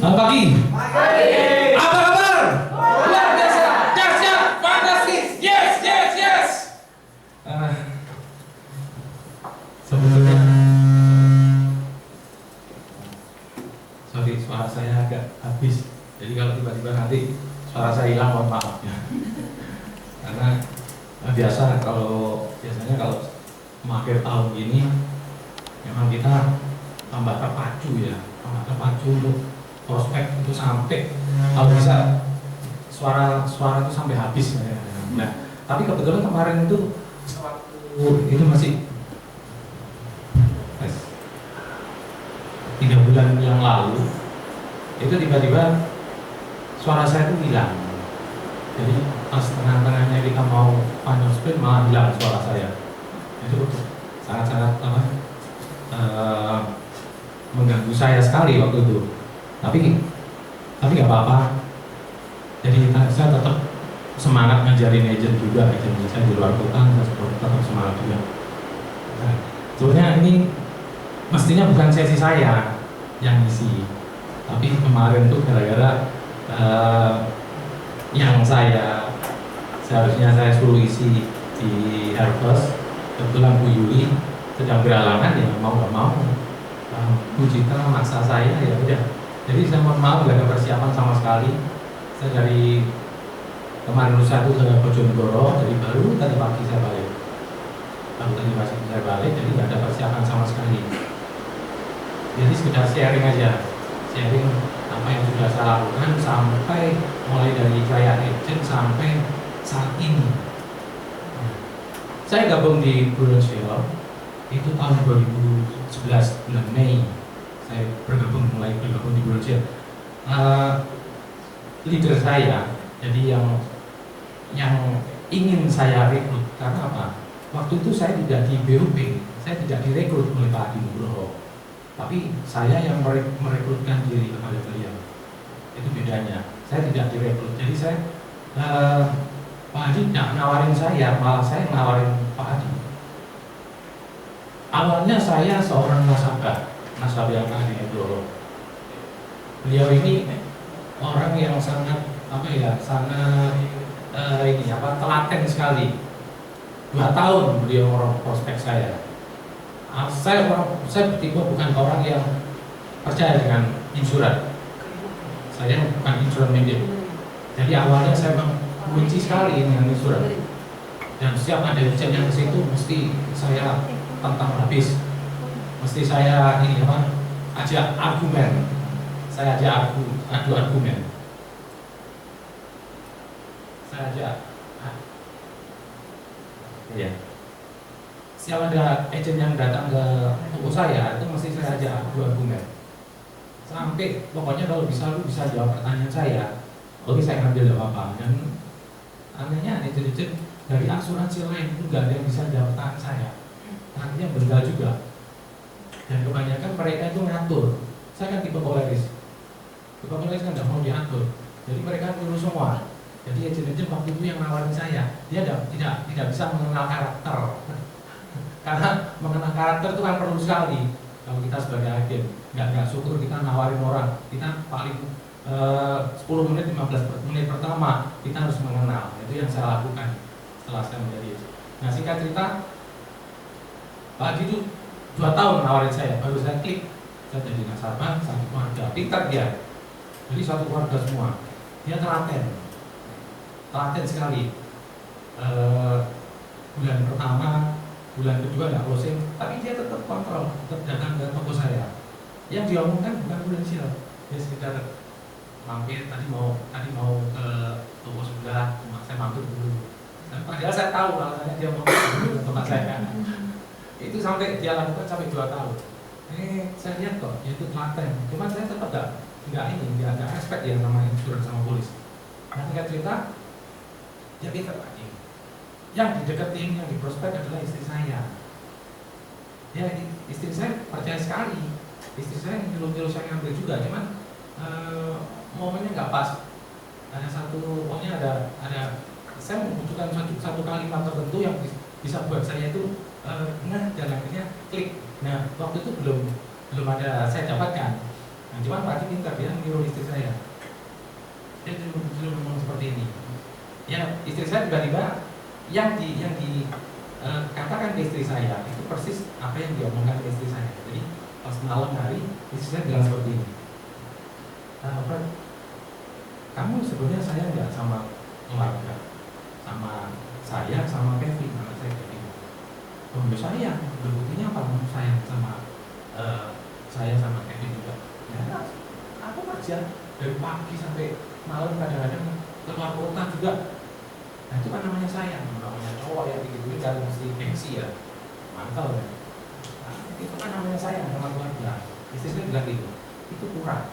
Selamat pagi. Pagi. Apa kabar? Luar biasa, dahsyat, fantastis. Yes, yes, yes. Sebetulnya, sorry, suara saya agak habis. Jadi kalau tiba-tiba nanti suara saya hilang, mohon maaf ya. Karena biasanya kalau akhir tahun ini memang kita tambah terpacu ya, untuk prospek itu sampai kalau bisa suara itu sampai habis ya. Nah, tapi kebetulan kemarin itu waktu itu masih 3 bulan yang lalu itu tiba-tiba suara saya itu hilang. Jadi pas tengah-tengahnya kita mau panjang sprint malah hilang suara saya. Itu sangat-sangat mengganggu saya sekali waktu itu. Tapi nggak apa-apa. Jadi saya tetap semangat ngajarin agent juga, agent saya di luar kota, saya tetap semangat juga. Nah, sebenarnya ini mestinya bukan sesi saya yang isi, tapi kemarin tuh gara-gara yang seharusnya saya suruh isi di Harvest, kebetulan Bu Yuli sedang berhalangan ya mau nggak mau. Bu Citra maksa saya ya udah. Jadi saya mohon maaf nggak ada persiapan sama sekali. Saya dari kemarin lusa itu ke Bojonegoro, jadi baru tadi pagi saya balik. Jadi nggak ada persiapan sama sekali. Jadi sekedar sharing aja, sharing apa yang sudah saya lakukan sampai mulai dari trial agent sampai saat ini. Saya gabung di Prudential itu tahun 2011 bulan Mei. Saya mulai bergabung di Prudential. Leader saya, jadi yang ingin saya rekrut karena apa? Waktu itu saya tidak di BUP, saya tidak direkrut oleh Pak Adi Nugroho, tapi saya yang merekrutkan diri kepada beliau. Itu bedanya. Saya tidak direkrut, jadi saya Pak Adi tidak nawarin saya, malah saya nawarin Pak Adi. Awalnya saya seorang nasabah Pak Adi Nugroho. Beliau ini orang yang sangat telaten sekali. 2 tahun beliau orang prospek saya. Saya tipe bukan orang yang percaya dengan insuran. Saya bukan insuran mandate. Jadi awalnya saya benci sekali dengan insuran. Dan setiap ada agent yang ke situ mesti saya tentang habis. Mesti saya ajak argumen. Saya ajak adu argumen. Saya ajak ya. Setiap ada agent yang datang ke toko saya, itu mesti saya ajak adu argumen. Sampai pokoknya kalau bisa lu bisa jawab pertanyaan saya, oke saya ngambil apa-apa. Dan anehnya agent dari asuransi lain itu nggak ada yang bisa jawab pertanyaan saya. Akhirnya benda juga. Dan kebanyakan mereka itu ngatur. Saya kan tipe koleris. Tipe koleris kan nggak mau diatur. Jadi mereka nyuruh semua. Jadi agent waktu itu yang nawarin saya, dia tidak bisa mengenal karakter. Karena mengenal karakter itu kan perlu sekali. Kalau kita sebagai agen, nggak syukur kita nawarin orang, kita paling 10 menit, 15 menit pertama kita harus mengenal. Itu yang saya lakukan setelah saya menjadi agent. Nah singkat cerita, Pak Haji itu 2 tahun nawarin saya, baru saya klik. Saya jadi nasabah, satu keluarga, pintar dia. Jadi satu keluarga semua. Dia telaten sekali. Bulan pertama, bulan kedua nggak closing, tapi dia tetap kontrol, tetap datang ke toko saya. Yang diomongkan bukan Prudential, dia sekitar mampir tadi mau ke toko sebelah, saya mampir dulu. Dan padahal saya tahu alasannya dia mau dulu ke tempat saya. Itu sampai dia lakukan sampai 2 tahun. Saya lihat kok, dia itu telaten. Cuma saya tetap nggak respect ya sama insuran sama polis. Nah singkat cerita, dia pintar lagi. Yang dideketin, yang di prospek adalah istri saya. Ya, istri saya percaya sekali. Istri saya nyuruh saya ngambil juga, cuman momennya nggak pas. Pokoknya ada saya membutuhkan satu kalimat tertentu yang bisa buat saya itu dan akhirnya klik. Nah, waktu itu belum ada saya dapatkan. Nah, cuman Pak Haji pintar, dia niru istri saya. Dia dulu ngomong seperti ini. Ya, istri saya tiba-tiba yang katakan ke istri saya itu persis apa yang diomongkan ke istri saya. Jadi pas malam hari istri saya bilang seperti ini. Fred, kamu sebenarnya sayang nggak sama keluarga, sama saya, sama Kevin, anak saya Kevin? Oh, ya sayang. Buktinya apa? Kamu sayang sama saya sama Kevin juga. Ya, aku kerja dari pagi sampai malam, kadang-kadang keluar kota juga. Nah, itu kan namanya sayang. Namanya cowok yang begitu kan mesti gengsi ya, mantel ya. Nah, itu kan namanya sayang sama keluarga. Istri saya bilang gitu. Itu kurang.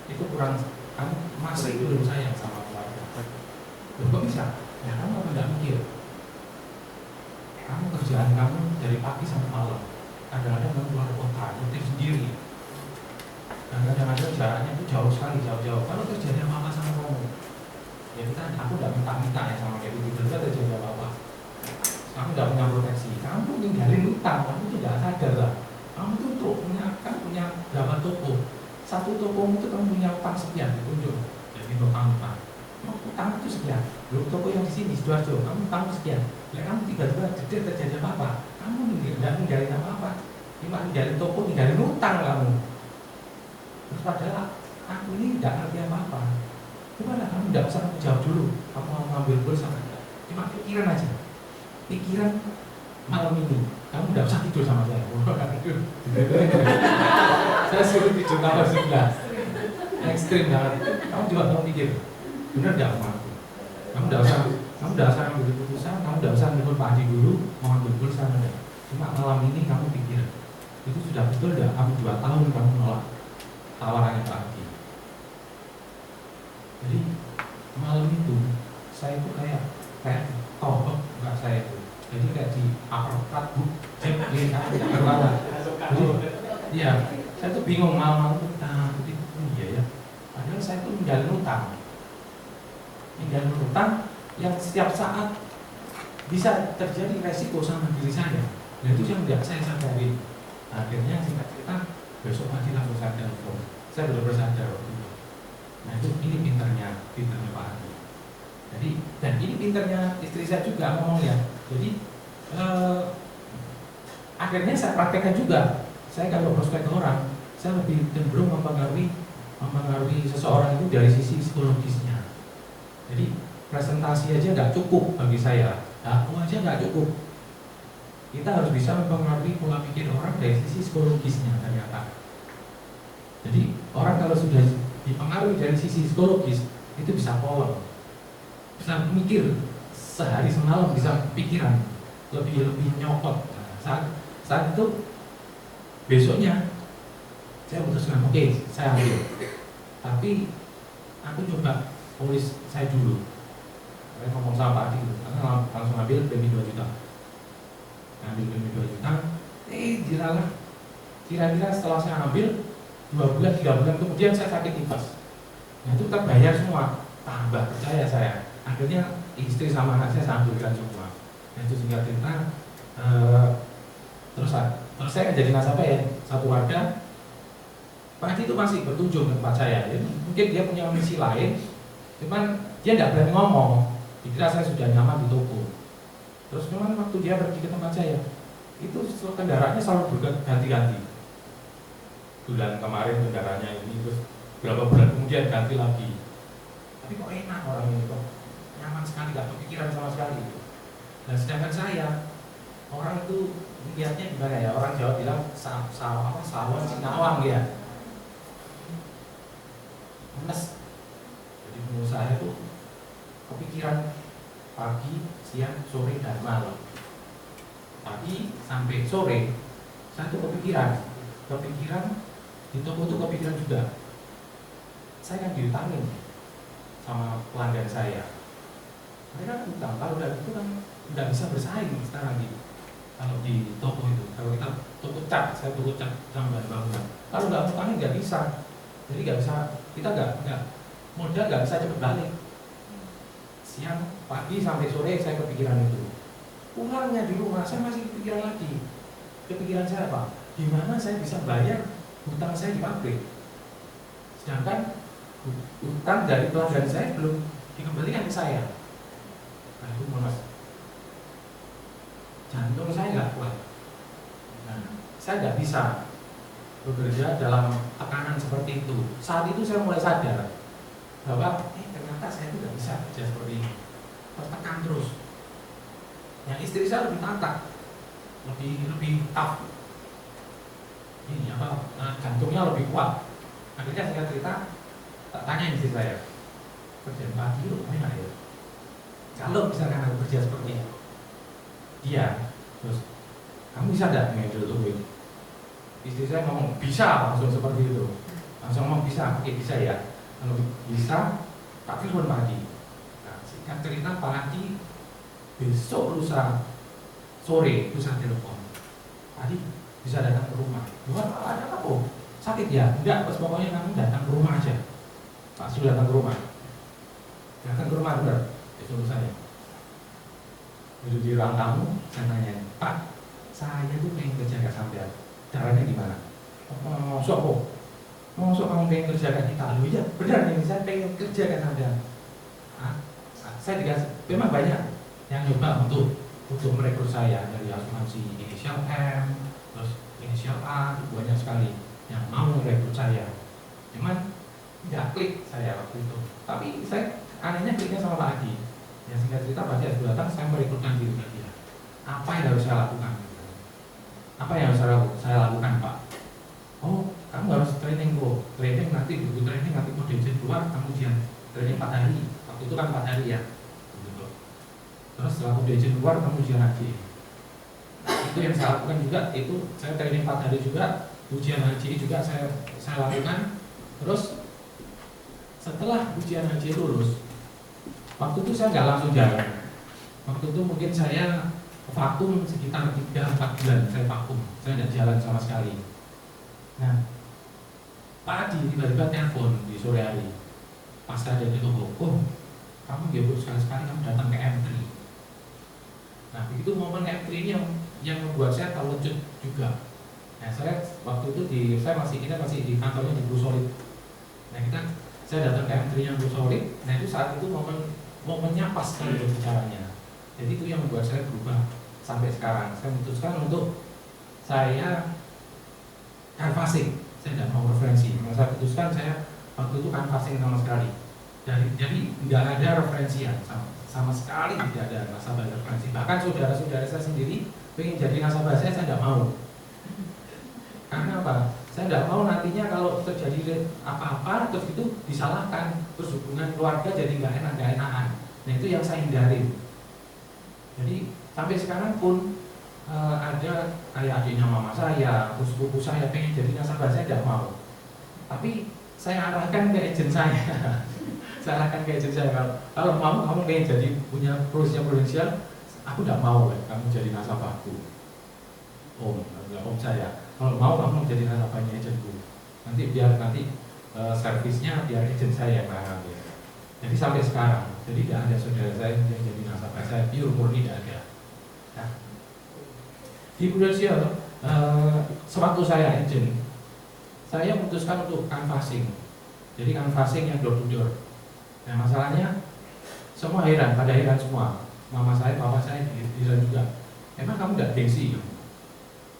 Itu kurang. Kamu masih belum sayang sama keluarga. Loh, kok bisa? Ya kamu tidak mikir. Kamu kerjaan kamu dari pagi sampai malam. Kadang-kadang kamu keluar kota, nyetir sendiri. Dan kadang-kadang jaraknya itu jauh sekali, jauh-jauh. Kalau terjadi apa-apa sama kamu, ya kita, aku tidak minta-minta ya sama kayak gitu. Tidak terjadi apa-apa. Kamu tidak punya proteksi. Kamu tinggalin utang, kamu tidak sadar lah. Kamu tuh punya berapa toko? Satu toko itu kamu punya utang sekian, ditunjuk. Jadi utang-utang. Utang itu sekian. Belum toko yang di sini, Sidoarjo, kamu utang sekian. Ya kamu tiba-tiba terjadi apa-apa, kamu tidak ninggalin apa-apa. Cuma ninggalin toko, ninggalin utang kamu. Terus padahal aku ini tidak ngerti apa-apa. Gimana kamu tidak usah jawab dulu. Kamu mau ngambil pulsa enggak? Cuma pikiran aja. Pikiran malam ini. Kamu tidak usah tidur sama saya. Saya suruh tidur kamar sebelah. Ekstrim banget. Kamu juga mau pikir. Benar tidak sama aku? Kamu tidak usah ngambil pulsa. Kamu tidak usah nelfon Pak Haji dulu mau ngambil pulsa enggak. Cuma malam ini kamu pikir. Itu sudah betul tidak? Kamu 2 tahun kamu nolak tawarannya Pak Haji. Jadi malam itu saya itu kayak tohok enggak saya itu. Jadi kayak di aparat bu, jadi tidak berlawan. Jadi, iya, saya tuh bingung malam-malam itu takut itu iya ya. Padahal saya tuh menjalin utang yang setiap saat bisa terjadi resiko sama diri saya. Dan itu yang tidak saya sadari. Akhirnya singkat cerita besok pagi langsung saya telepon. Saya benar-benar sadar waktu itu. Nah itu ini pinternya Pak Haji. Jadi dan ini pinternya istri saya juga ngomongnya. Jadi akhirnya saya praktekkan juga. Saya kalau prospek ke orang, saya lebih cenderung mempengaruhi seseorang itu dari sisi psikologisnya. Jadi presentasi aja nggak cukup bagi saya, aku aja nggak cukup. Kita harus bisa mempengaruhi pola pikir orang dari sisi psikologisnya ternyata. Jadi orang kalau sudah dipengaruhi dari sisi psikologis itu bisa pola, bisa mikir sehari semalam, bisa pikiran lebih nyokot. Nah, saat itu besoknya saya putuskan oke, saya ambil. Tapi aku coba polis saya dulu. Saya ngomong sama Pak Adi, langsung ambil demi 2 juta. Ambil demi 2 juta. Dilalah. Kira-kira setelah saya ambil 2 bulan, 3 bulan kemudian saya sakit tipes. Nah itu terbayar semua. Tambah percaya saya. Akhirnya istri sama anak saya ambilkan semua. Nah itu singkat cerita. Terus saya jadi nasabah ya, satu warga. Pak Adi itu masih berkunjung ke tempat saya. Jadi mungkin dia punya misi lain, cuman dia tidak berani ngomong. Dikira saya sudah nyaman di toko. Terus cuman waktu dia pergi ke tempat saya, itu kendaraannya selalu berganti-ganti. Bulan kemarin kendaraannya ini, terus berapa bulan kemudian ganti lagi. Tapi kok enak orang ini, kok nyaman sekali, gak kepikiran sama sekali. Nah sedangkan saya, orang itu lihatnya gimana ya? Orang Jawa bilang sawan sinawang ya. Menes. Jadi menurut saya itu kepikiran pagi, siang, sore, dan malam. Pagi sampai sore, saya tuh kepikiran di toko itu kepikiran juga. Saya kan diutangin sama pelanggan saya. Mereka utang, kalau udah itu kan udah bisa bersaing sekarang kalau di toko itu. Kalau kita toko cat, saya toko cat sama bangunan. Kalau nggak utangin nggak bisa. Jadi nggak bisa, kita nggak modal nggak bisa cepet balik. Siang, pagi sampai sore saya kepikiran itu. Pulangnya di rumah saya masih kepikiran lagi. Kepikiran saya apa? Gimana saya bisa bayar hutang saya di pabrik? sedangkan utang dari pelanggan saya belum dikembalikan ke saya. Nah itu mas, jantung saya nggak kuat. Nah, saya nggak bisa bekerja dalam tekanan seperti itu. Saat itu saya mulai sadar bahwa ternyata saya tidak bisa kerja seperti ini, tertekan terus. Yang istri saya lebih tantang, lebih tough. Ini apa? Jantungnya lebih kuat. Akhirnya saya cerita, tak tanya istri saya, kerjaan pagi itu enak ya? Kalau misalkan aku kerja seperti ini, dia, terus kamu bisa tidak menghandle itu? Istri saya ngomong bisa, langsung seperti itu, langsung ngomong bisa, oke bisa ya. Kalau bisa, tak telepon pagi. Nah, singkat cerita pagi, besok lusa sore itu saya telepon. Tadi bisa datang ke rumah. Bukan ada apa? Sakit ya? Enggak, pas pokoknya kamu datang ke rumah aja. Pak sudah datang ke rumah. Datang ke rumah benar. Itu saya. Duduk di ruang tamu, saya nanya, Pak, saya tuh pengen kerja gak sampai. Caranya gimana? Masuk kok. Masuk kamu pengen kerja kayak kita? Loh iya, benar nih, saya pengen kerja kayak sampai. Saya dikasih, memang banyak yang nyoba untuk merekrut saya dari asuransi inisial M, terus inisial A, banyak sekali yang mau merekrut saya. Cuman nggak klik saya waktu itu. Tapi saya anehnya kliknya sama Pak Adi. Yang singkat cerita Pak Adi datang, saya merekrutkan diri dia. Apa yang harus saya lakukan? Apa yang harus saya lakukan Pak? Oh, kamu harus training bro. Training nanti buku training nanti mau diizin keluar, kamu ujian training 4 hari. Waktu itu kan 4 hari ya. Terus setelah udah izin keluar kamu ujian haji. Itu yang saya lakukan juga, itu saya training 4 hari juga, ujian haji juga saya lakukan. Terus setelah ujian haji lulus, waktu itu saya nggak langsung jalan. Waktu itu mungkin saya vakum sekitar 3-4 bulan, saya vakum, saya nggak jalan sama sekali. Nah, Pak Adi tiba-tiba telepon di sore hari, pas saya ada di toko, oh kamu gabut sekali-sekali kamu datang ke M3. Nah begitu momen M3 ini yang membuat saya terwujud juga. Nah saya waktu itu kita masih di kantornya di Blue Solid. Nah saya datang ke M3 yang Blue Solid. Nah itu saat itu momennya pas sekali berbicaranya. Jadi itu yang membuat saya berubah sampai sekarang. Saya memutuskan untuk saya canvassing. Saya tidak mau referensi. Saya putuskan saya waktu itu canvassing sama sekali. Jadi nggak ada referensi yang sama sekali, tidak ada nasabah referensi. Bahkan saudara-saudara saya sendiri pengen jadi nasabah saya tidak mau. Karena apa? Saya tidak mau nantinya kalau terjadi apa-apa terus itu disalahkan, terus hubungan keluarga jadi nggak enakan. Nah itu yang saya hindari. Jadi sampai sekarang pun ada kayak adiknya mama saya, terus buku saya pengen jadi nasabah saya tidak mau. Tapi saya arahkan ke agent saya. Saya arahkan ke agent saya, kalau mau kamu pengen jadi punya prudensial, aku tidak mau kamu jadi nasabahku. Om saya, kalau mau kamu jadi nasabahnya agentku. Nanti servisnya biar agent saya yang menangani. Jadi sampai sekarang, jadi tidak ada saudara saya yang jadi nasabah saya, pure murni tidak ada. Nah, di prudensial, sewaktu saya agent, saya memutuskan untuk canvassing. Jadi canvassing yang door to door. Nah masalahnya semua heran, pada heran semua. Mama saya, papa saya heran juga. Emang kamu tidak gengsi?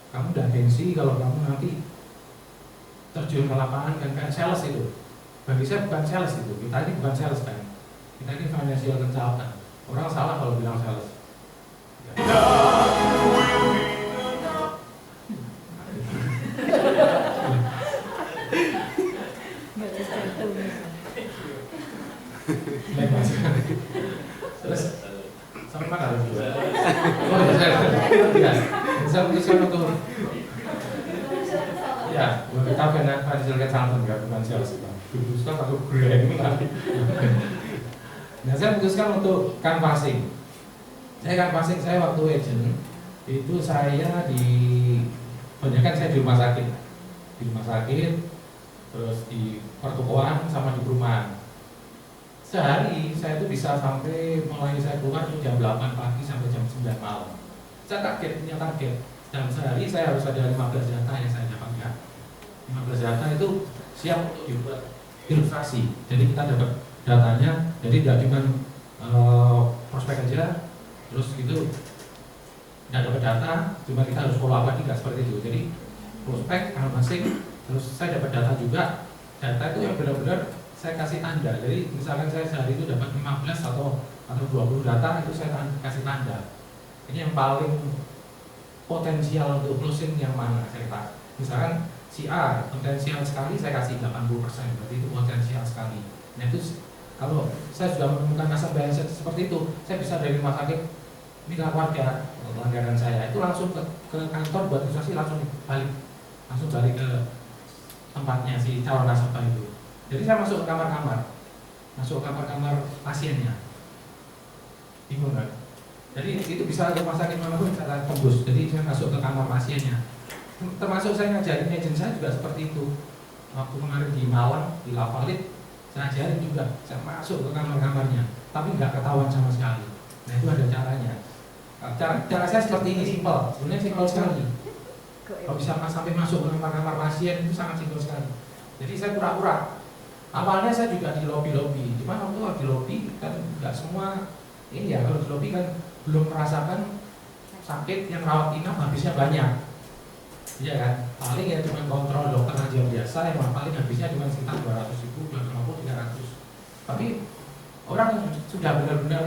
Kamu tidak gengsi kalau kamu nanti terjun ke lapangan kan kayak sales itu. Bagi saya bukan sales itu. Kita ini bukan sales kan. Kita ini financial consultant. Orang salah kalau bilang sales. Terus sampai mana lagi? Oh ya, saya putuskan untuk ya, kita financial consultant ya, bukan sales. Putuskan untuk branding lagi. Nah, saya putuskan untuk canvassing. Saya waktu agent itu saya kebanyakan saya di rumah sakit, terus di pertokoan sama di perumahan. Sehari saya itu bisa sampai mulai saya keluar itu jam 8 pagi sampai jam 9 malam. Saya punya target. Dan sehari saya harus ada 15 data yang saya dapat ya. 15 data itu siap untuk dibuat ilustrasi. Jadi kita dapat datanya, jadi tidak cuma prospek aja, terus gitu tidak dapat data, cuma kita harus follow up lagi, nggak seperti itu. Jadi prospek, masing, terus saya dapat data juga. Data itu yang benar-benar saya kasih tanda. Jadi misalkan saya sehari itu dapat 15 atau 20 data, itu saya kasih tanda. Ini yang paling potensial untuk closing yang mana saya kata. Misalkan si A potensial sekali, saya kasih 80%, berarti itu potensial sekali. Nah itu kalau saya sudah menemukan nasabah seperti itu, saya bisa dari rumah sakit mitra keluarga langganan saya itu langsung ke kantor buat ilustrasi, langsung balik ke tempatnya si calon nasabah itu. Jadi saya masuk ke kamar-kamar pasiennya, bingung kan? Jadi itu bisa rumah sakit manapun bisa tembus. Jadi saya masuk ke kamar pasiennya, termasuk saya ngajarin agent saya juga seperti itu. Waktu kemarin di Malang, di Lavalit, saya ajarin juga, saya masuk ke kamar-kamarnya, tapi nggak ketahuan sama sekali. Nah itu ada caranya. Cara saya seperti ini, simpel, sebenarnya simpel sekali. Kalau bisa sampai masuk ke kamar-kamar pasien itu sangat simpel sekali. Jadi saya pura-pura. Awalnya saya juga di lobi, cuma waktu di lobi kan nggak semua ini ya. Kalau di lobi kan belum merasakan sakit yang rawat inap habisnya banyak. Iya kan? Paling ya cuma kontrol dokter aja biasa, yang paling habisnya cuma sekitar 200.000, 250, 300. Tapi orang yang sudah benar-benar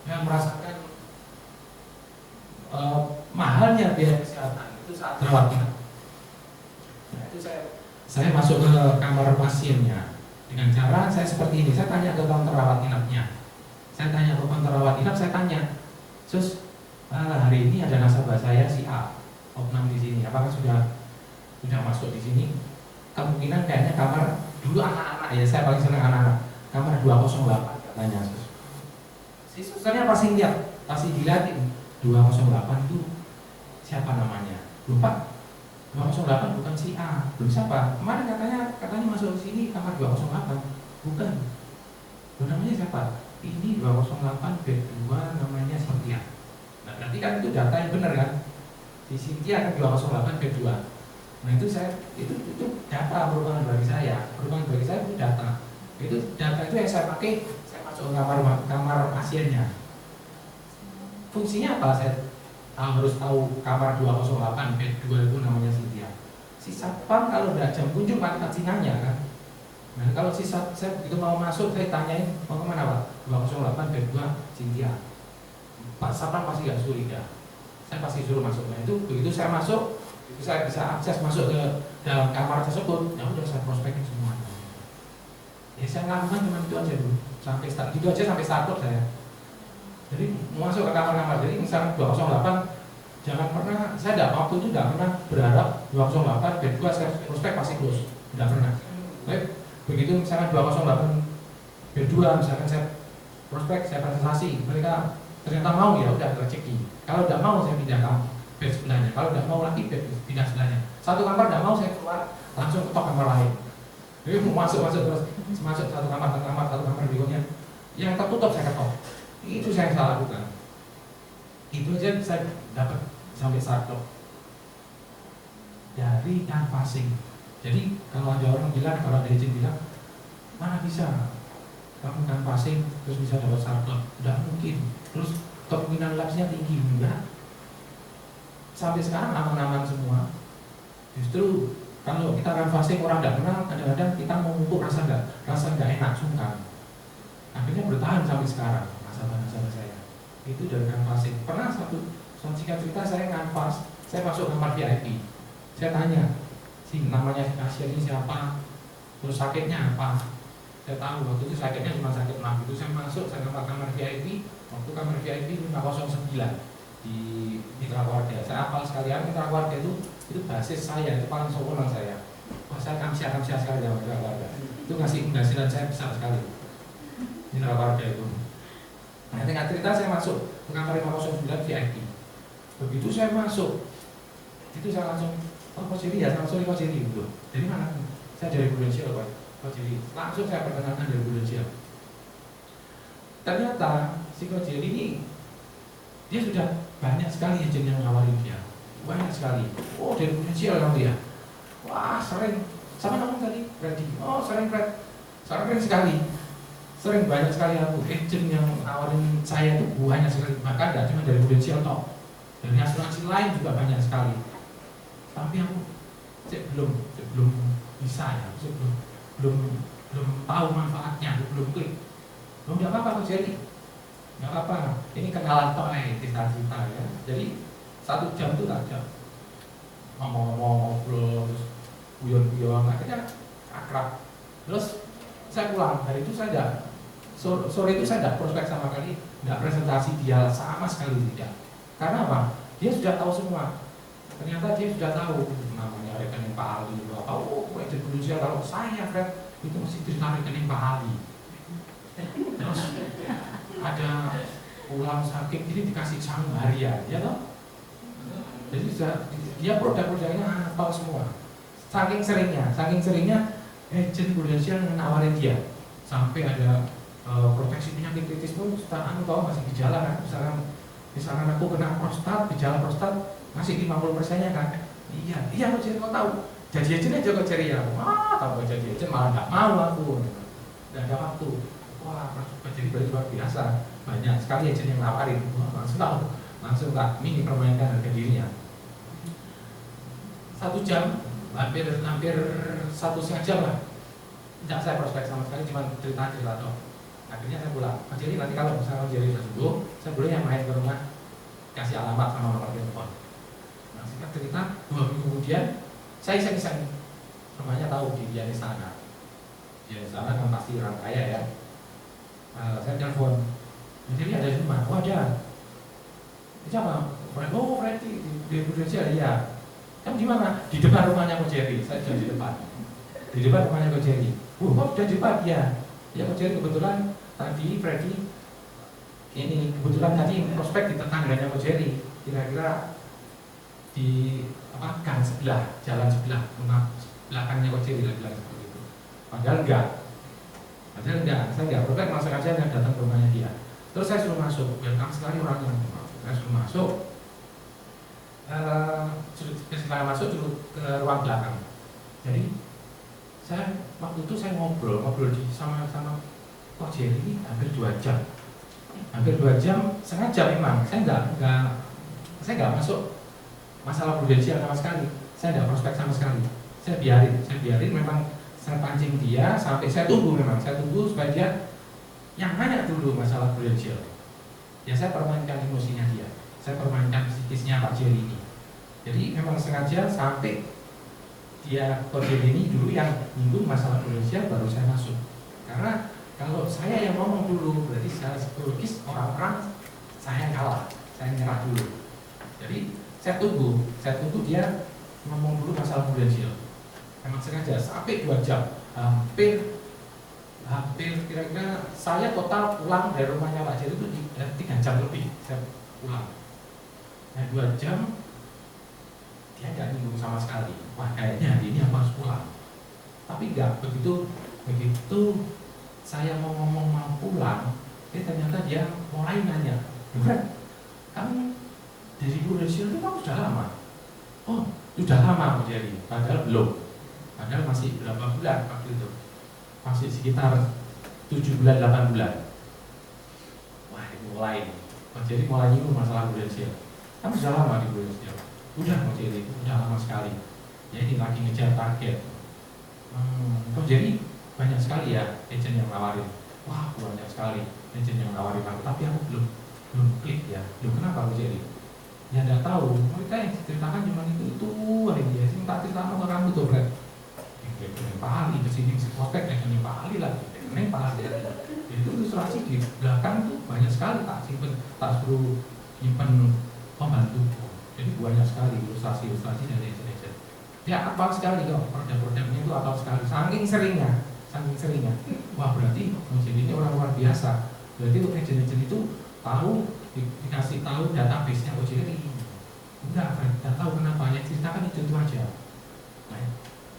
yang merasakan mahalnya biaya kesehatan itu saat rawat inap. Nah itu saya masuk ke kamar pasiennya dengan cara saya seperti ini. Saya tanya ke kaunter rawat inapnya. Saya tanya, "Sus, hari ini ada nasabah saya si A, opnam di sini. Apakah sudah masuk di sini?" Kemungkinan kayaknya kamar dulu anak-anak ya, saya paling senang anak-anak. Kamar 208 katanya, Sus. Si susternya pasti dilihatin 208 itu siapa namanya? Lupa. 208 bukan si A. Belum siapa? Kemarin katanya masuk ke sini kamar 208. Bukan. Namanya siapa? Ini 208 bed 2 namanya Cynthia. Nah, berarti kan itu data yang benar kan? Si Cynthia kan 208 bed 2. Nah, itu data merupakan bagi saya itu data. Itu data itu yang saya pakai, saya masuk ke kamar pasiennya. Fungsinya apa? Saya harus tahu kamar 208 bed 2 itu namanya Cynthia. Si satpam kalau udah jam kunjung pasti nanya kan. Nah kalau saya begitu mau masuk, saya tanyain mau kemana Pak? 208 bed 2 Cynthia. Pak satpam pasti gak suruh ya. Saya pasti suruh masuk. Nah itu begitu saya masuk, saya bisa akses masuk ke dalam kamar tersebut. Ya udah saya prospekin semua. Ya saya lakukan cuma itu aja dulu. Sampai startup saya. Jadi masuk ke kamar-kamar. Jadi misalnya 208, jangan pernah, saya waktu itu tidak pernah berharap 208 bed 2 saya prospek pasti close, tidak pernah. Baik, begitu misalnya 208 bed 2 misalkan saya prospek, saya presentasi, mereka ternyata mau, ya udah rezeki. Kalau tidak mau saya pindah ke bed sebelahnya. Kalau tidak mau lagi bed pindah sebelahnya. Satu kamar tidak mau saya keluar, langsung ketok kamar lain. Jadi masuk terus, masuk satu kamar berikutnya. Yang tertutup saya ketok. Itu saya salah lakukan. Itu aja saya dapat sampai startup dari canvassing. Jadi kalau ada orang bilang, kalau ada agent bilang, mana bisa kamu canvassing terus bisa dapat startup? Tidak mungkin. Terus kemungkinan lapsnya tinggi, enggak. Sampai sekarang aman-aman semua. Justru kalau kita canvassing orang tidak kenal, kadang-kadang kita mau ngumpul rasa nggak enak, sungkan. Akhirnya bertahan sampai sekarang. Nasabah saya itu dari canvassing. Pernah satu singkat cerita, saya canvass, saya masuk kamar VIP, saya tanya namanya pasien ini siapa, terus sakitnya apa. Saya tahu waktu itu sakitnya cuma sakit mah. Itu saya masuk, saya kamar VIP. Waktu kamar VIP 509 di mitra keluarga. Saya hafal sekalian mitra keluarga itu basis saya, itu paling sempurna saya. Wah, saya kamsia sekali sama mitra keluarga. Itu ngasih penghasilan saya besar sekali. Mitra keluarga itu. Nah, dengan cerita saya masuk ke kamar 509 VIP. Begitu saya masuk, itu saya langsung, kok jadi ya, langsung kok jadi gitu. Dari mana? Saya dari Prudential, Pak. Kok jadi? Langsung saya perkenalkan dari Prudential. Ternyata si Kojeli ini dia sudah banyak sekali agent yang nawarin dia, banyak sekali. Oh, dari Prudential kamu ya? Wah, sering. Sama kamu tadi, Freddy. Oh, sering Fred. Sering banyak sekali aku agent yang nawarin saya itu banyak sekali, bahkan tidak cuma dari Prudential toh, dari asuransi lain juga banyak sekali. Tapi aku belum bisa ya, belum tahu manfaatnya, belum klik. Nggak apa-apa kok Jerry, nggak apa-apa. Ini kenalan toh cerita-cerita ya. Jadi 1 jam itu tak jam ngomong-ngomong, ngobrol, terus guyon-guyon, akhirnya akrab. Terus saya pulang, hari itu saya tidak, sore itu saya tidak prospek sama sekali, tidak presentasi dia sama sekali tidak. Karena apa? Dia sudah tahu semua. Ternyata dia sudah tahu namanya rekening Pak Ali, apa? Oh, agent Prudential kalau saya Fred itu mesti cerita rekening Pak Ali. Terus ada pulang sakit ini dikasih sangaria, ya toh? Jadi dia produk-produknya hafal semua. Saking seringnya agent Prudential menawarin dia, sampai ada proteksi penyakit kritis pun tahu masih gejala kan. Misalkan aku kena prostat, gejala prostat masih 50%-nya kan. Iya kok jadi kau tahu. Jadi agent aja kok cari ya. Kalau jadi agent malah nggak mau aku. Nggak ada waktu. Wah, jadi luar biasa. Banyak sekali agent yang nawarin. Langsung tak mini permainkan harga dirinya. 1 jam, hampir 1,5 jam lah. Tidak saya prospek sama sekali, cuma cerita toh. Akhirnya saya pulang. Jadi nanti kalau misalnya jadi sudah sembuh, saya boleh yang main ke rumah, kasih alamat sama nomor telepon. Nah, singkat cerita, 2 minggu kemudian saya iseng-iseng, rumahnya tahu di dia di sana. Dia di sana kan pasti orang kaya ya. Saya telepon, jadi ada di rumah. Oh ada. Siapa? Oh Freddy di Prudential ya. Kamu di mana? Di depan rumahnya Ko Jerry. Saya sudah di depan. Di depan rumahnya Ko Jerry. Kok sudah di depan ya? Ya Ko Jerry kebetulan tadi Freddy ini kebetulan tadi prospek di tetangganya Ko Jerry. Kira-kira di gang sebelah, jalan sebelah rumah belakangnya Ko Jerry bilang seperti itu. Padahal enggak. Saya enggak prospek, langsung aja datang ke rumahnya dia. Terus saya suruh masuk. Welcome sekali orangnya. Saya suruh masuk. Setelah masuk dulu ke ruang belakang. Jadi waktu itu saya ngobrol sama Ko Jerry ini hampir 2 jam. Hampir 2 jam, setengah jam memang. Saya nggak masuk masalah Prudential sama sekali. Saya nggak prospek sama sekali. Saya biarin memang saya pancing dia sampai saya tunggu supaya dia yang nanya dulu masalah Prudential. Ya saya permainkan emosinya dia. Saya permainkan psikisnya Pak Jerry ini. Jadi memang sengaja sampai dia Ko Jerry ini dulu yang nyinggung masalah Prudential baru saya masuk. Karena kalau saya yang ngomong dulu berarti secara psikologis orang-orang saya kalah, saya nyerah dulu. Jadi saya tunggu dia ngomong dulu masalah Prudential. Memang sengaja sampai 2 jam, hampir kira-kira saya total pulang dari rumahnya Pak Jerry itu 3 jam lebih saya pulang. Nah 2 jam dia nggak nyinggung sama sekali. Wah kayaknya hari ini aku harus pulang. Tapi nggak begitu saya mau ngomong mau pulang, ternyata dia mulai nanya, Fred, kamu dari Prudential itu kamu sudah lama? Oh sudah lama Ko Jerry, padahal belum. Padahal masih berapa bulan waktu itu? Masih sekitar 7 bulan 8 bulan. Wah ini mulai. Ko Jerry mulai nyinggung masalah Prudential. Kamu sudah lama di Prudential? Udah Ko Jerry, udah lama sekali. Ya ini lagi ngejar target. Ko Jerry banyak sekali ya agent yang nawarin. Wah banyak sekali agent yang nawarin aku, tapi aku belum klik ya. Kenapa Ko Jerry? Ya nggak tahu. Mereka yang diceritakan cuma itu hari dia. Sing tak ceritakan ke kamu tuh Fred. Rekening Pak Ali kesini prospek rekening Pak Ali lagi. Rekening Pak Ali. Itu ilustrasi di belakang tuh banyak sekali tak suruh simpen pembantu. Jadi banyak sekali ilustrasi dari agent. Ya apal sekali kok produk-produknya itu apal sekali. Saking seringnya. Wah berarti jadi ini orang luar biasa. Berarti agent itu tahu dikasih tahu database-nya Ko Jerry. Enggak, tidak tahu kenapa. Yang ceritakan itu aja.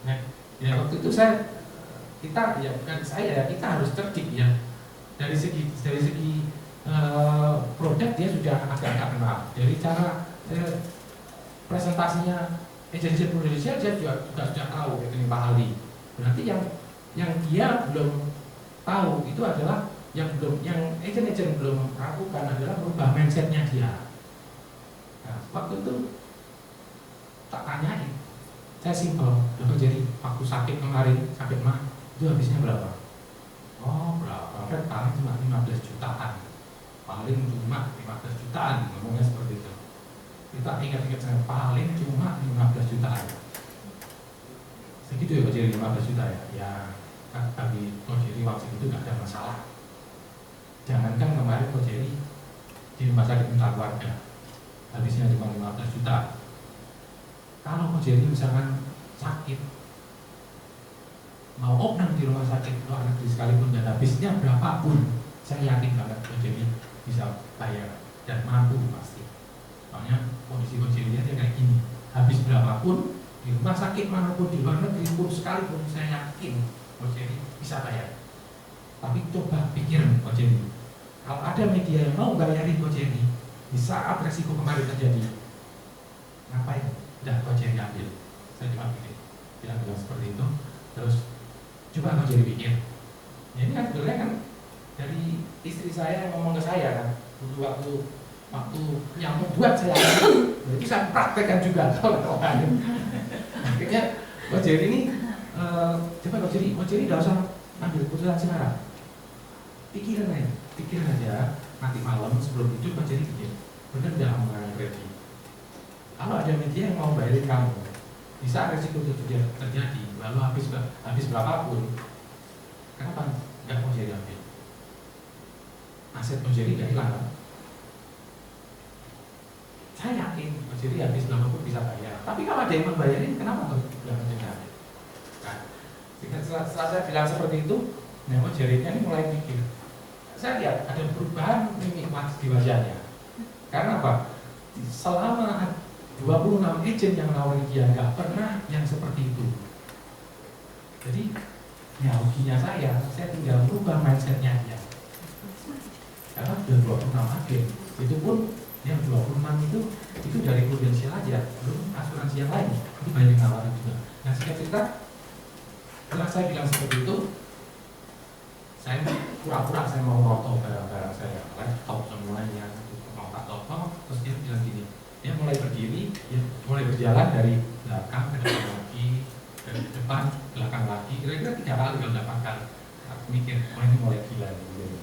Nah, ya waktu itu kita harus cerdik ya. Dari segi produk dia sudah agak kenal. Dari cara presentasinya agent Prudential dia juga sudah tahu rekening Pak Ali. Berarti yang dia belum tahu itu adalah yang agent belum lakukan adalah merubah mindsetnya dia. Nah, waktu itu tak tanyain, saya simpel, Dr. Jerry, waktu sakit kemarin, sakit mah, itu habisnya berapa? Oh berapa? Paling cuma 15 jutaan. Paling cuma 15 jutaan, ngomongnya seperti itu. Kita ingat-ingat saya, paling cuma 15 jutaan. Segitu ya Pak Jerry, 15 juta ya? Ya, bagi Pak Jerry waktu itu nggak ada masalah. Jangankan kemarin Pak Jerry di rumah sakit minta keluarga, habisnya cuma 15 juta. Kalau Pak Jerry misalkan sakit, mau opnam di rumah sakit luar negeri sekalipun dan habisnya berapapun, saya yakin banget Pak Jerry bisa bayar dan mampu pasti. Soalnya kondisi Pak Jerry dia kayak gini, habis berapapun di rumah sakit manapun di luar negeri pun sekalipun saya yakin Pak Jerry bisa bayar. Tapi coba pikir Pak Jerry, kalau ada media yang mau bayarin Pak Jerry di saat resiko kemarin terjadi, ngapain? Udah Pak Jerry ambil. Saya cuma pikir, dia bilang seperti itu. Terus coba Pak Jerry pikir, ya ini kan sebenarnya kan dari istri saya yang ngomong ke saya kan, waktu yang membuat saya itu saya praktekkan juga kalau akhirnya Pak Jerry ini coba Pak Jerry tidak usah ambil keputusan sekarang, pikirin aja nanti malam sebelum tidur Pak Jerry pikir, bener nggak omongan Freddy? Kalau ada media yang mau bayarin kamu di saat resiko itu terjadi, lalu habis berapapun, kenapa nggak Pak Jerry ambil? Aset Pak Jerry nggak hilang kan? Saya yakin Pak Jerry habis berapapun bisa bayar. Tapi kalau ada yang membayarin, kenapa nggak Pak Jerry ambil? Nah, setelah saya bilang seperti itu, nah Pak Jerry-nya ini mulai mikir. Saya lihat ada perubahan mimik di wajahnya. Karena apa? Selama 26 agent yang nawari dia nggak pernah yang seperti itu. Jadi ya hobinya saya tinggal merubah mindsetnya dia. Karena sudah 26 agen, itu pun yang 26 itu dari prudensial aja, belum asuransi yang lain, itu banyak nawaran juga. Nah singkat cerita, setelah saya bilang seperti itu, saya pura-pura saya mau roto barang-barang saya, laptop semuanya, mau tak toko, terus dia bilang gini, dia mulai berdiri, dia mulai berjalan dari belakang ke depan lagi, dari depan belakang lagi, kira-kira 3 kali kalau 8 kali. Aku mikir, ini mulai gila gitu.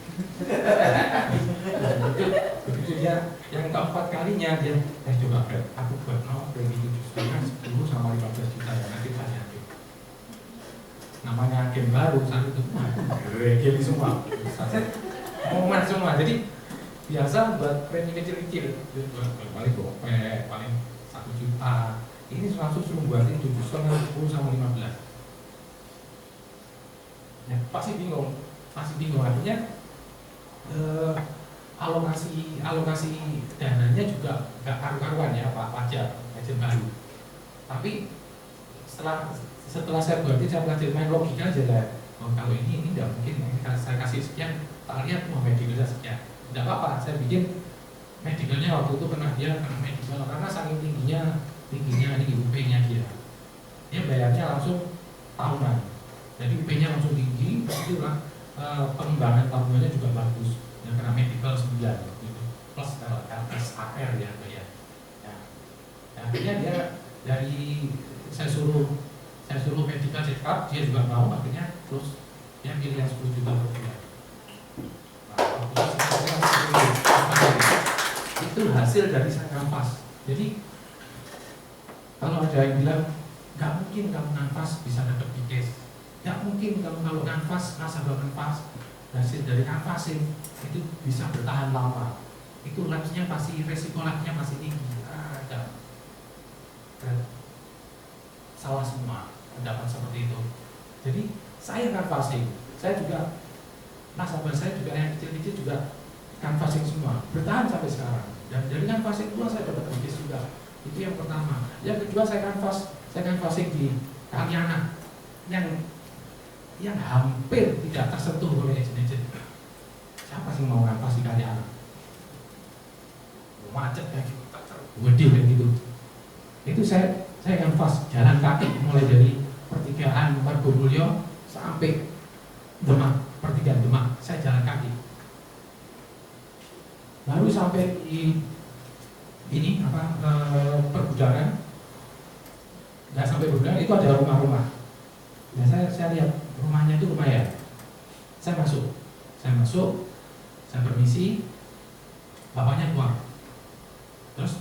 Begitu dia yang keempat kalinya dia coba Fred, aku buat premium 7,5, 10 sama 15 juta ya nanti tanya aja. Namanya agen baru saat itu, game semua, omongan semua. Jadi biasa buat premium kecil-kecil, paling gopek, paling 1 juta. Ini langsung suruh buatin 7,5, 10 sama 15. Ya pasti bingung artinya. Alokasi dananya juga nggak karu-karuan ya Pak Fajar, agent baru. Tapi setelah saya berarti saya belajar main logika aja lah. Oh, kalau ini tidak mungkin, saya kasih sekian, tak lihat mau medicalnya sekian, tidak apa-apa. Saya bikin medicalnya waktu itu pernah dia kena medical karena saking tingginya ini UP-nya dia bayarnya langsung tahunan. Jadi UP-nya langsung tinggi, itulah pengembangan tabungannya juga bagus. Yang kena medical 9 gitu. Plus LSAR ya bayar. Ya. Akhirnya dia dari saya suruh medical check up, dia juga mau, akhirnya terus dia pilih yang 10 juta per bulan. Itu hasil dari saya nafas. Jadi kalau ada yang bilang nggak mungkin kamu nafas bisa dapat case, nggak mungkin kamu kalau nafas nasabah nafas hasil dari nafasing itu bisa bertahan lama, itu lapsnya pasti, resiko lapsnya masih tinggi. Ada salah semua pendapat seperti itu. Jadi saya nafasing, saya juga nasabah saya juga yang kecil-kecil juga nafasing semua, bertahan sampai sekarang. Dan dari nafasing itu saya dapat case juga. Itu yang pertama. Yang kedua saya nafasing di Kaliana yang hampir tidak tersentuh oleh agent-agent. Siapa sih mau nafas di Kaliana? Macet kayak gitu, gede kayak gitu. Itu saya nafas jalan kaki mulai dari pertigaan Margomulyo sampai Demak pertigaan Pertigaan Demak, saya jalan kaki. Baru sampai di ini pergudangan, nggak sampai pergudangan itu ada rumah-rumah. Nah saya lihat rumahnya itu lumayan. Saya masuk, saya permisi, bapaknya keluar. Terus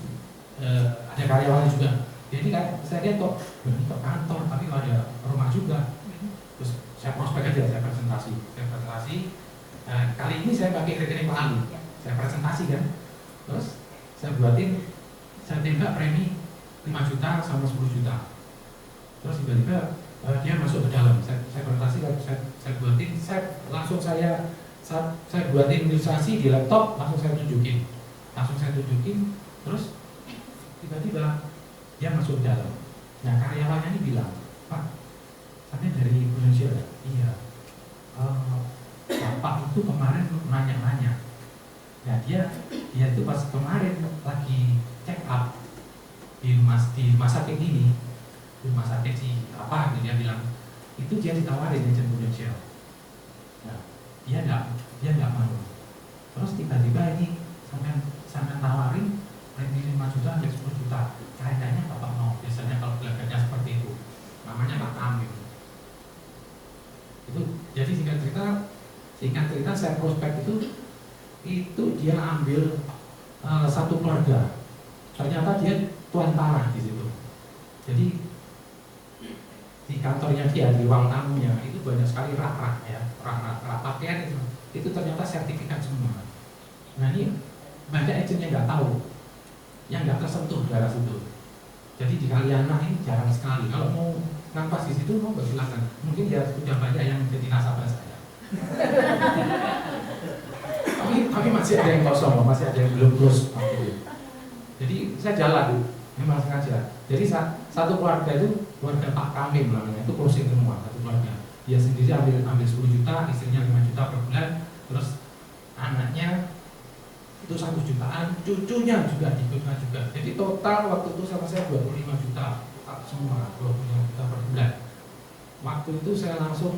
ada karyawannya juga. Jadi kan saya lihat kok ini kok kantor, tapi kok ada rumah juga. Terus saya prospek aja, saya presentasi. Kali ini saya pakai rekening Pak Ali, saya presentasi kan. Terus saya tembak premi 5 juta sama 10 juta. Terus tiba-tiba dia masuk ke dalam. Saya presentasi, saya buatin, saya buatin ilustrasi di laptop, langsung saya tunjukin. Terus tiba-tiba dia masuk ke dalam. Nah karyawannya ini bilang, Pak, saya dari Indonesia. Iya. Bapak itu kemarin nanya-nanya. Nah dia itu pas kemarin lagi check up di rumah sakit ini, di rumah sakit si apa, dia bilang itu dia ditawarin agent Prudential. Nah dia nggak mau. Terus tiba-tiba ini sampai tawarin premi 5 juta sampai 10 juta. Kayaknya bapak mau. Biasanya kalau belajarnya seperti itu, namanya Pak Amir. Itu jadi singkat cerita saya prospek itu dia ambil satu keluarga. Ternyata dia tuan tanah di situ. Jadi di kantornya dia, di ruang tamunya itu banyak sekali rak pakaian itu ternyata sertifikat semua. Nah ini banyak agent yang nggak tahu, yang nggak tersentuh daerah situ. Jadi di Kaliana ini jarang sekali. Kalau mau ngampas di situ mau silakan. Mungkin ya sudah banyak yang jadi nasabah saya. tapi masih ada yang kosong, masih ada yang belum close. Jadi saya jalan, memang sengaja. Jadi satu keluarga itu keluarga Pak Kamil namanya, itu closing semua satu keluarga. Dia sendiri ambil 10 juta, istrinya 5 juta per bulan, terus anaknya itu 1 jutaan, cucunya juga diikutkan juga. Jadi total waktu itu sama saya 25 juta semua, 25 juta per bulan. Waktu itu saya langsung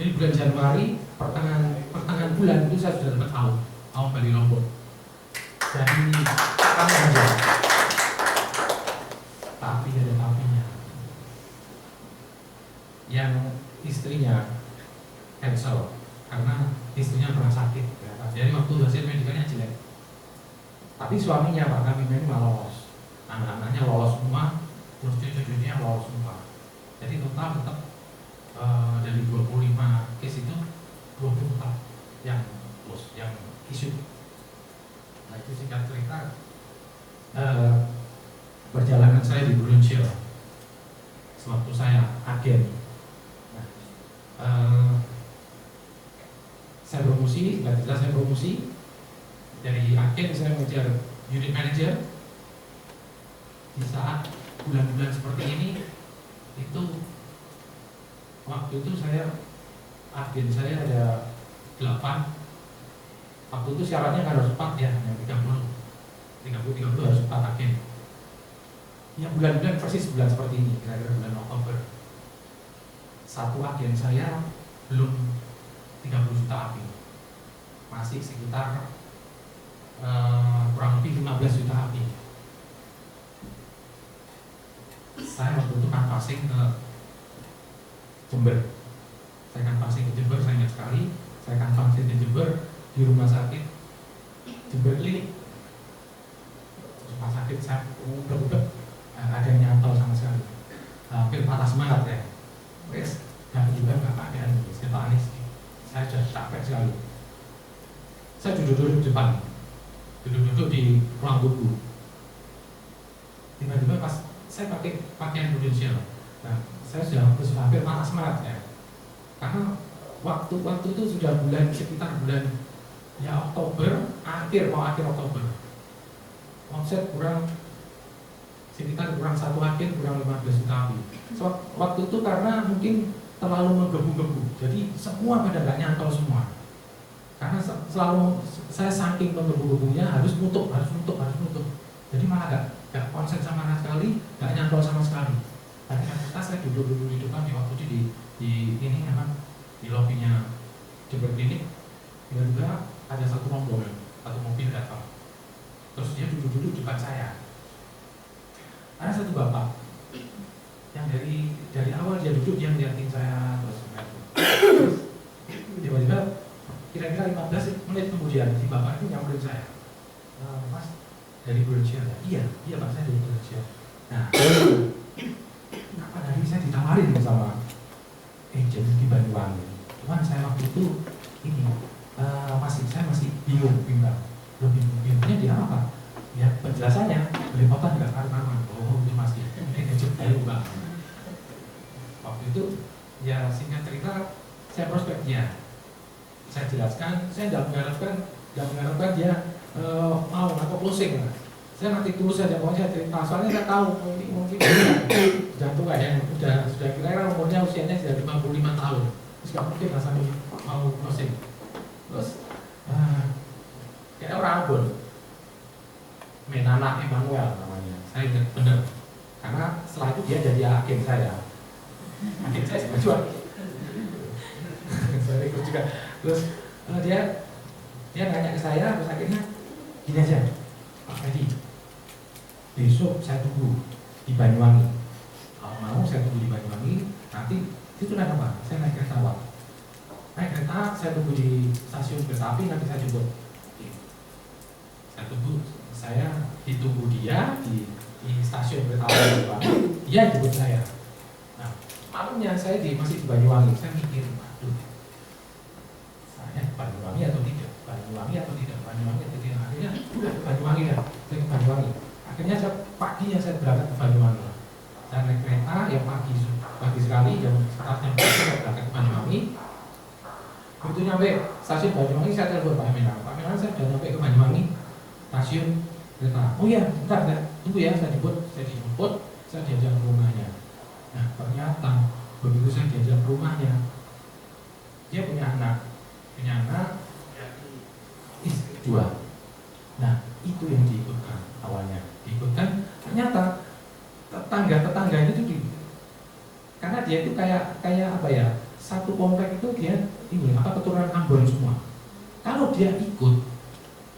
ini bulan Januari, pertengahan bulan itu saya sudah dapat Aum Bali Lombok. Jadi kamu aja. Tapi ada tapinya. Yang istrinya cancel karena istrinya pernah sakit. Jadi waktu hasil medikanya jelek. Tapi suaminya Pak Kamil ini malah lolos. Anak-anaknya lolos semua, terus cucu-cucunya lolos semua. Jadi total tetap dari 25 case itu 24 yang close, yang isu. Nah itu singkat cerita perjalanan saya di Prudential sewaktu saya agen. Saya promosi, saya promosi dari agen, saya mengejar unit manager. Di saat bulan-bulan seperti ini itu waktu itu agen saya ada 8. Waktu itu syaratnya kan harus 4 ya, yang 30 harus 4 agen. Yang bulan-bulan persis bulan seperti ini, kira-kira bulan Oktober. Satu agen saya belum 30 juta api, masih sekitar kurang lebih 15 juta api. Saya waktu itu kan passing ke Jember. Saya kan passing ke Jember, saya ingat sekali. Saya kan passing ke Jember di rumah sakit Jember Klinik. Rumah sakit saya udah ada yang nyantol sama sekali. Hampir patah semangat ya. Wes, dan juga nggak keadaan Pak Anies. Saya sudah capek sekali. Saya duduk di depan, duduk di ruang tunggu. Tiba-tiba pas saya pakai pakaian Prudential. Nah, saya sudah hampir patah semangat ya. Karena waktu itu sudah sekitar bulan ya Oktober, akhir Oktober. Omset sekitar kurang 1 agen, kurang 15 juta api. So, waktu itu karena mungkin terlalu menggebu-gebu, jadi semua pada nggak nyantol semua. Karena selalu saya saking menggebu-gebunya harus nutup. Jadi malah nggak konsen sama sekali, nggak nyantol sama sekali. Akhirnya saya duduk di depan di waktu itu di di ini apa di lobinya Jember Klinik, tiba-tiba ada satu rombongan, satu mobil datang, terus dia duduk-duduk di depan saya. Ada satu bapak yang dari awal dia duduk, dia ngeliatin saya terus tiba-tiba kira-kira 15 menit kemudian si bapak itu nyamperin saya. Mas dari Indonesia ya? Iya Pak, saya dari Indonesia. Nah, kenapa dari saya ditawarin sama agent di Banyuwangi? Cuman saya waktu itu ini saya masih bimbang. Bingungnya dia apa? Ya penjelasannya belepotan nggak karuan. Oh ini masih agent baru Pak. Waktu itu ya singkat cerita saya prospek dia. Saya jelaskan, saya tidak mengharapkan dia mau atau closing. Saya nanti tulus saja, pokoknya saya cerita. Soalnya saya tahu mungkin sudah tua ya, sudah kira-kira umurnya usianya sudah 55 tahun. Terus nggak mungkin lah sampai mau closing. Terus kayak orang Ambon, Menana Emmanuel namanya. Saya ingat benar, karena setelah itu dia jadi agen saya sama jual. Saya ikut juga. Terus dia nanya ke saya, terus akhirnya gini aja, Pak Freddy, besok saya tunggu di Banyuwangi. Kalau mau saya tunggu di Banyuwangi, nanti itu naik apa? Saya naik kereta Pak. Naik kereta, saya tunggu di stasiun kereta api, nanti saya jemput. Saya ditunggu dia di stasiun kereta api Banyuwangi, dia jemput saya. Nah, malamnya saya masih di Banyuwangi, saya mikir, aduh, saya Banyuwangi atau tidak? Akhirnya udah ke Banyuwangi ya, saya ke Banyuwangi. Akhirnya paginya saya berangkat ke Banyuwangi. Saya naik kereta yang pagi sekali, jam startnya saya berangkat ke Banyuwangi. Begitu nyampe stasiun Banyuwangi, saya telepon Pak Menang. Pak Menang, saya sudah nyampe ke Banyuwangi, stasiun kereta. Oh iya, bentar, tunggu ya, saya dijemput, saya diajak ke rumahnya. Nah ternyata begitu saya diajak ke rumahnya, dia punya anak istri 2. Nah itu yang diikutkan awalnya, ternyata tetangga itu karena dia itu kayak apa ya, satu komplek itu dia ini keturunan Ambon semua. Kalau dia ikut,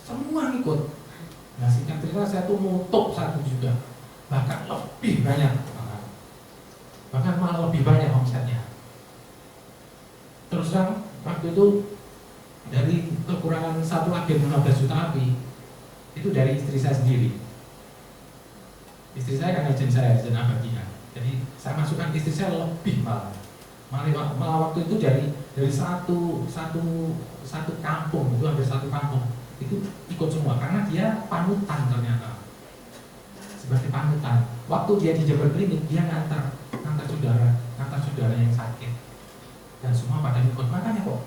semua ikut. Nah singkat cerita saya tuh nutup satu juga, bahkan lebih banyak, bahkan malah lebih banyak omsetnya. Terus terang waktu itu dari kekurangan satu agen 15 juta lebih, itu dari istri saya sendiri. Istri saya kan agen saya, agen Abagia. Jadi saya masukkan istri saya lebih malah waktu itu dari satu kampung, itu hampir satu kampung itu ikut semua karena dia panutan ternyata. Sebagai panutan, waktu dia di Jember Klinik dia ngantar saudara yang sakit dan semua pada ikut. Makanya kok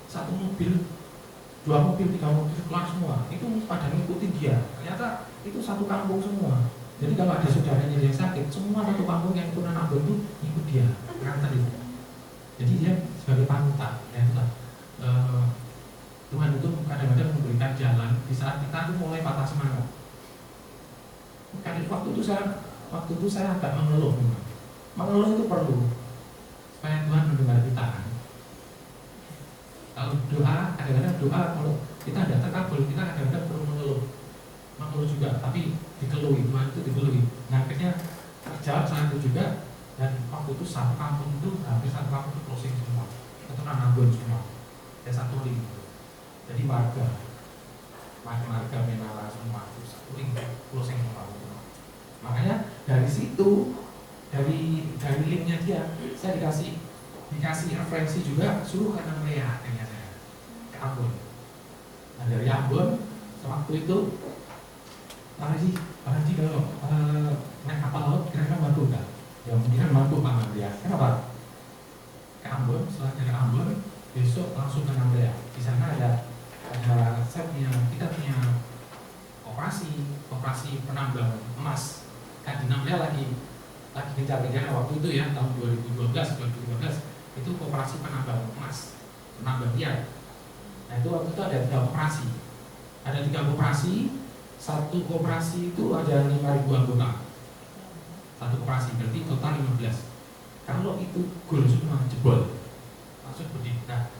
satu mobil, 2 mobil, 3 mobil keluar semua itu pada ngikutin dia. Ternyata itu satu kampung semua. Jadi kalau ada saudaranya yang sakit, semua satu kampung yang turunan Ambon itu ikut dia ngantar itu. Jadi dia sebagai panutan. Ya itulah. Tuhan itu kadang-kadang memberikan jalan di saat kita itu mulai patah semangat. Waktu itu saya agak mengeluh. Mengeluh itu perlu supaya Tuhan mendengar kita kan. Kalau doa, kadang-kadang doa kalau kita tidak terkabul, kita kadang-kadang perlu mengeluh juga, tapi dikeluhi, Tuhan itu dikeluhi. Nah akhirnya terjawab saat itu juga, dan waktu itu satu kampung itu, hampir satu kampung itu closing semua, keturunan Ambon semua, satu link. Jadi marga Menala semua itu satu link closing semua. Makanya dari situ, dari linknya dia, saya dikasih referensi juga, suruh ke Nangrea akhirnya saya ke Ambon. Nah dari Ambon waktu itu Pak Haji kalau naik kapal laut kira-kira mampu nggak? Ya mungkin mampu Pak Nangrea. Kenapa? Ke Ambon, setelah dari Ambon besok langsung ke Nangrea. Di sana kita punya koperasi penambang emas. Kan di Nangrea lagi gencar-gencarnya waktu itu ya, tahun 2012-2013 itu koperasi penambang emas, penambang liar. Nah itu waktu itu ada 3 koperasi. Ada 3 koperasi, satu koperasi itu ada 5.000 anggota. Satu koperasi berarti total 15. Kalau itu goal semua jebol, langsung berdiri. Nah,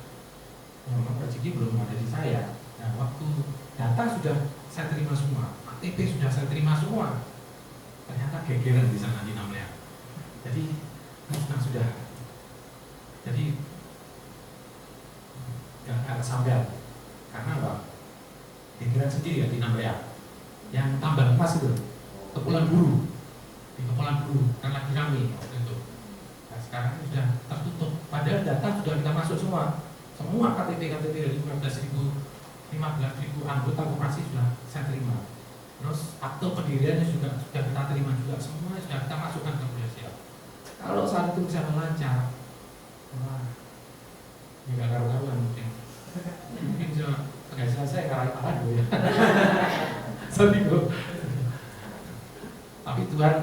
memang rezeki belum ada di saya. Nah, waktu data sudah saya terima semua, KTP sudah saya terima semua, ternyata gegeran di sana di Namlea. Jadi musnah sudah. Jadi nggak kesampean. Karena apa? Gegeran sendiri ya di Namlea. Yang tambang emas itu, Kepulauan Buru, di Kepulauan Buru kan lagi rame waktu itu. Nah, sekarang sudah tertutup. Padahal data sudah kita masuk semua KTP dari 15.000 anggota koperasi sudah saya terima. Terus akte pendiriannya juga sudah kita terima juga, semua sudah kita masukkan ke Indonesia. Kalau saat itu bisa lancar, wah, ya nggak karu-karuan mungkin bisa nggak selesai karena ya. Sedih. Tapi Tuhan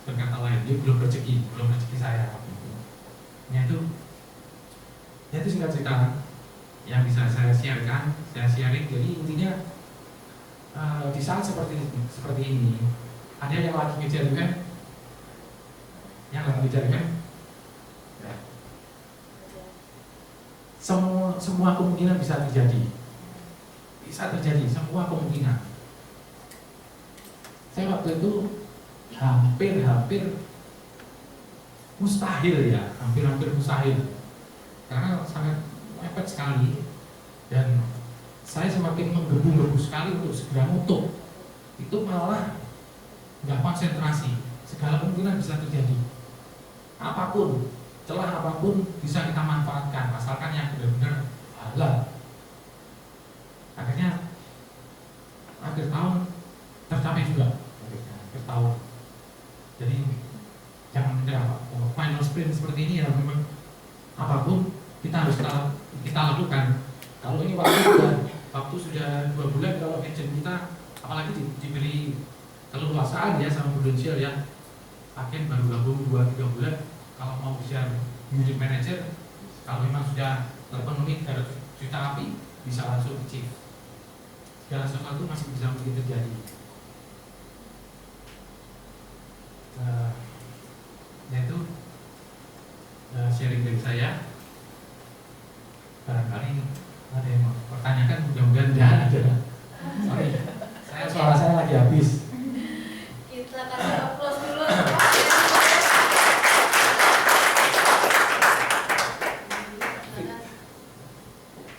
berkata lain, dia belum rezeki saya. Itu singkat cerita yang bisa saya sharing. Jadi intinya di saat seperti ini, ada yang lagi ngejar UN, semua kemungkinan bisa terjadi, semua kemungkinan. Saya waktu itu hampir mustahil karena sangat mepet sekali, dan saya semakin menggebu-gebu sekali untuk segera nutup. Itu malah nggak konsentrasi. Segala kemungkinan bisa terjadi, apapun, celah apapun bisa kita manfaatkan, asalkan yang benar-benar halal. Akhirnya akhir tahun tercapai juga, akhir tahun. Jadi jangan menyerah. Final sprint seperti ini ya, memang apapun kita harus kita lakukan. Kalau ini waktu sudah 2 bulan, kalau agent kita apalagi diberi keleluasaan ya sama prudensial ya, agen baru gabung 2-3 bulan, kalau mau bisa unit manager, kalau memang sudah terpenuhi 300 juta api, bisa langsung ke chief. Segala sesuatu masih bisa mungkin terjadi. Yaitu sharing dari saya. Barangkali ada yang mau pertanyakan, mudah-mudahan tidak ada. Sorry, suara saya lagi habis. Kita kasih aplaus dulu.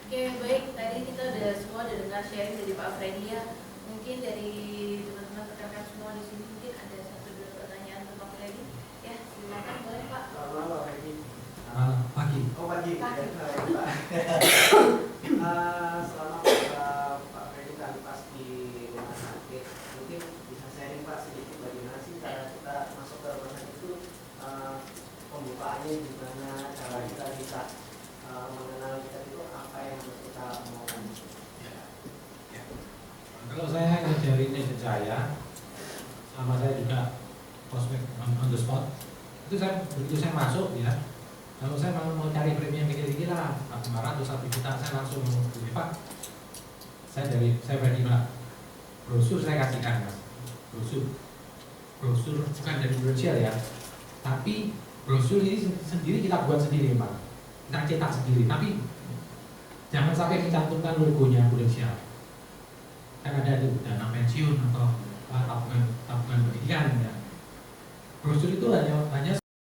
Oke, baik. Tadi kita semua udah dengar sharing dari Pak Freddy ya. Mungkin dari teman-teman rekan-rekan semua di sini mungkin ada 1-2 pertanyaan untuk Pak Freddy. Ya, silakan boleh Pak. Selamat Pak Freddy. Pagi. Oh pagi. Selama Pak Freddy tadi pas di rumah sakit, mungkin bisa sharing Pak sedikit bagaimana sih cara kita masuk ke rumah sakit itu, pembukaannya gimana, cara kita bisa mengenal kita itu apa yang harus kita mau. Kalau saya ngajarin agent saya, sama saya juga prospek on the spot, itu begitu saya masuk ya, kalau saya mau cari premium dikit-dikit lah, 500 1 juta, saya langsung beli Pak. Saya bagi Pak, brosur saya kasihkan Mas, brosur bukan dari prudensial ya, tapi brosur ini sendiri kita buat sendiri Pak, kita cetak sendiri, tapi jangan sampai mencantumkan logonya prudensial. Kan ada itu dana pensiun atau tabungan pendidikan ya. Brosur itu hanya